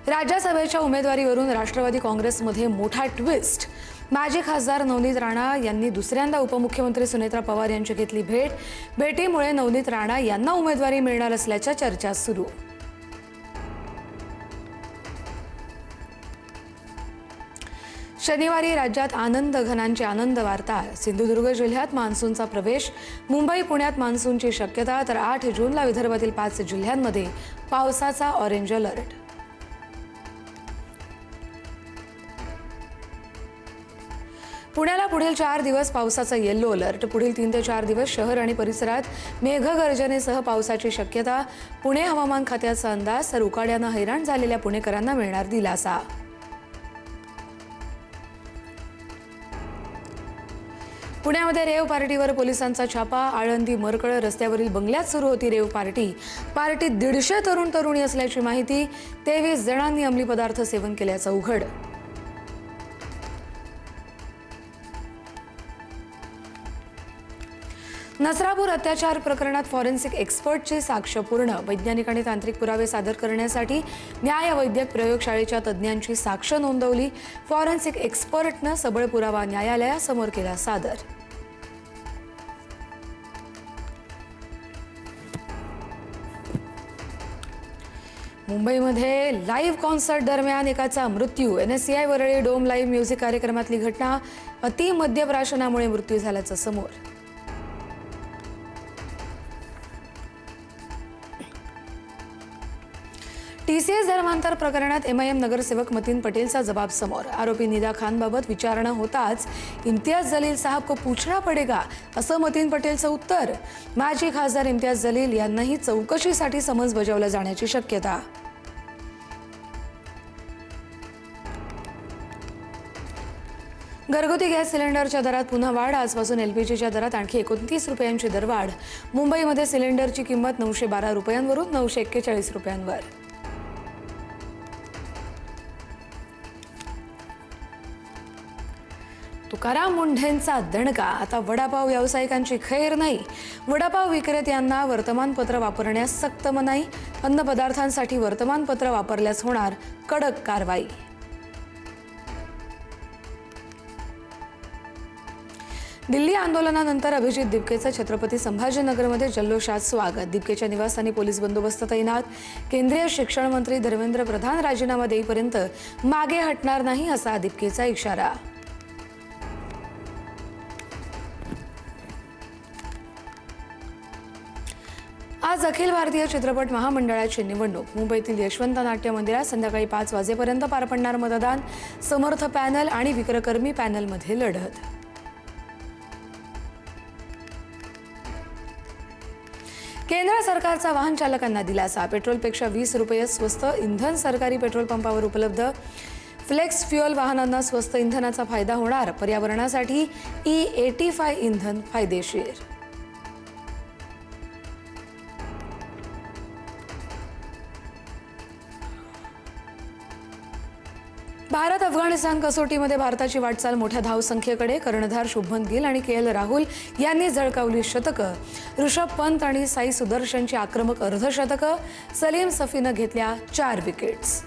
राज्यसभेच्या उमेदवारीवरून राष्ट्रवादी काँग्रेसमध्ये मोठा ट्विस्ट। माजी खासदार नवनीत राणा यांनी दुसऱ्यांदा उपमुख्यमंत्री सुनेत्रा पवार यांची घेतली भेट। भेटीमुळे नवनीत राणा यांना उमेदवारी मिळणार असल्याच्या चर्चा सुरू। शनिवारी राज्यात आनंद घनांची आनंद वार्ता। सिंधुदुर्ग जिल्ह्यात मान्सूनचा प्रवेश, मुंबई पुण्यात मान्सूनची शक्यता, तर 8 जूनला विदर्भातील 5 जिल्ह्यांमध्ये पावसाचा ऑरेंज अलर्ट। पुण्याला पुढील 4 दिवस पावसाचा येलो अलर्ट। पुढील 3 ते 4 दिवस शहर आणि परिसरात मेघगर्जनेसह पावसाची शक्यता। पुणे हवामान खात्याचा अंदाज, तर उकाड्यानं हैराण झालेल्या पुणेकरांना मिळणार दिलासा। पुण्यामध्ये रेव पार्टीवर पोलिसांचा छापा। आळंदी मरकळ रस्त्यावरील बंगल्यात सुरू होती रेव पार्टी। पार्टीत 150 तरुण तरुणी असल्याची माहिती। 23 जणांनी अंमली पदार्थ सेवन केल्याचं उघड। नसरापूर अत्याचार प्रकरणात फॉरेन्सिक एक्सपर्टची साक्ष पूर्ण। वैज्ञानिक आणि तांत्रिक पुरावे सादर करण्यासाठी न्यायवैद्यक प्रयोगशाळेच्या तज्ज्ञांची साक्ष नोंदवली। फॉरेन्सिक एक्सपर्टनं सबळ पुरावा न्यायालयासमोर केला सादर। मुंबईमध्ये लाईव्ह कॉन्सर्ट दरम्यान एकाचा मृत्यू। NSCI Worli dome live music कार्यक्रमातली घटना। अति मद्यप्राशनामुळे मृत्यू झाल्याचं समोर। TCS धर्मांतर प्रकरणात MIM नगरसेवक मतीन पटेलचा जबाब समोर। आरोपी निदा खानबाबत विचारणा होताच इम्तियाज जलील साहब को पूछना पडेगा असं मतीन पटेलचं उत्तर। माजी खासदार इम्तियाज जलील यांनाही चौकशीसाठी समन्स बजावलं जाण्याची शक्यता। घरगुती गॅस सिलेंडरच्या दरात पुन्हा वाढ। आजपासून LPGच्या दरात आणखी 29 रुपयांची दरवाढ। मुंबईमध्ये सिलेंडरची किंमत 912 रुपयांवरून 941 रुपयांवर। तुकाराम मुंढेंचा दणका। आता वडापाव व्यावसायिकांची खैर नाही। वडापाव विक्रेत्यांना वर्तमानपत्र वापरण्यास सक्त मनाई। अन्नपदार्थांसाठी वर्तमानपत्र वापरल्यास होणार कडक कारवाई। दिल्ली आंदोलनानंतर अभिजित दिपकेचं छत्रपती संभाजीनगरमध्ये जल्लोषात स्वागत। दिपकेच्या निवासस्थानी पोलीस बंदोबस्त तैनात। केंद्रीय शिक्षण मंत्री धर्मेंद्र प्रधान राजीनामा देईपर्यंत मागे हटणार नाही असा दिपकेचा इशारा। आज अखिल भारतीय चित्रपट महामंडळाची निवडणूक। मुंबईतील यशवंत नाट्य मंदिरात संध्याकाळी 5 वाजेपर्यंत पार पडणार मतदान। समर्थ पॅनल आणि विक्रकर्मी पॅनलमध्ये लढत। केंद्र सरकारचा वाहन चालकांना दिलासा। पेट्रोलपेक्षा 20 रुपये स्वस्त इंधन सरकारी पेट्रोल पंपावर उपलब्ध। फ्लेक्स फ्युएल वाहनांना स्वस्त इंधनाचा फायदा होणार। पर्यावरणासाठी E85 इंधन फायदेशीर। भारत अफगाणिस्तान कसोटीमध्ये भारताची वाटचाल मोठ्या धावसंख्येकडे। कर्णधार शुभमन गिल आणि KL राहुल यांनी झळकावली शतकं। ऋषभ पंत आणि साई सुदर्शनची आक्रमक अर्धशतकं। सलीम सफीनं घेतल्या 4 विकेट्स।